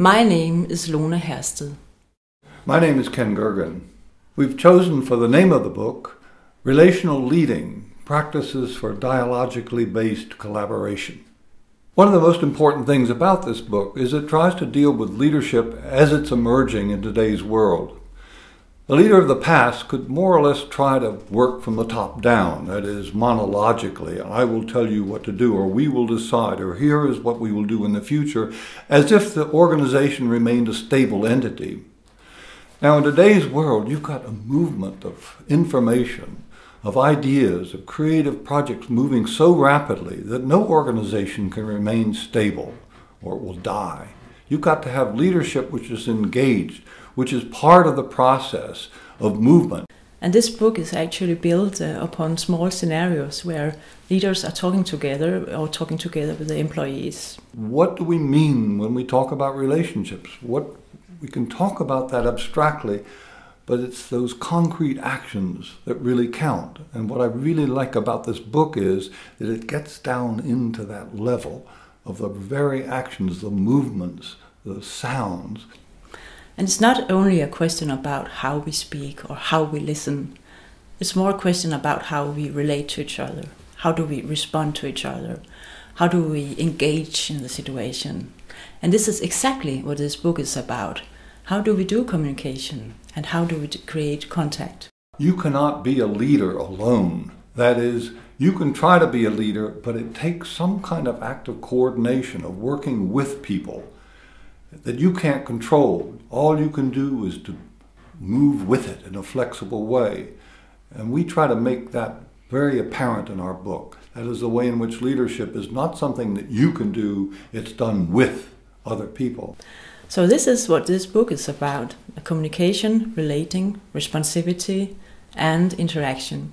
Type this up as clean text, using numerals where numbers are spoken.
My name is Lone Hersted. My name is Ken Gergen. We've chosen for the name of the book, Relational Leading, Practices for Dialogically Based Collaboration. One of the most important things about this book is it tries to deal with leadership as it's emerging in today's world. The leader of the past could more or less try to work from the top down, that is, monologically. I will tell you what to do, or we will decide, or here is what we will do in the future, as if the organization remained a stable entity. Now, in today's world, you've got a movement of information, of ideas, of creative projects moving so rapidly that no organization can remain stable, or it will die. You've got to have leadership which is engaged, which is part of the process of movement. And this book is actually built upon small scenarios where leaders are talking together or talking together with the employees. What do we mean when we talk about relationships? We can talk about that abstractly, but it's those concrete actions that really count. And what I really like about this book is that it gets down into that level of the very actions, the movements, the sounds. And it's not only a question about how we speak or how we listen. It's more a question about how we relate to each other. How do we respond to each other? How do we engage in the situation? And this is exactly what this book is about. How do we do communication? And how do we create contact? You cannot be a leader alone. That is, you can try to be a leader, but it takes some kind of act of coordination, of working with people that you can't control. All you can do is to move with it in a flexible way. And we try to make that very apparent in our book. That is the way in which leadership is not something that you can do, it's done with other people. So this is what this book is about: communication, relating, responsivity, and interaction.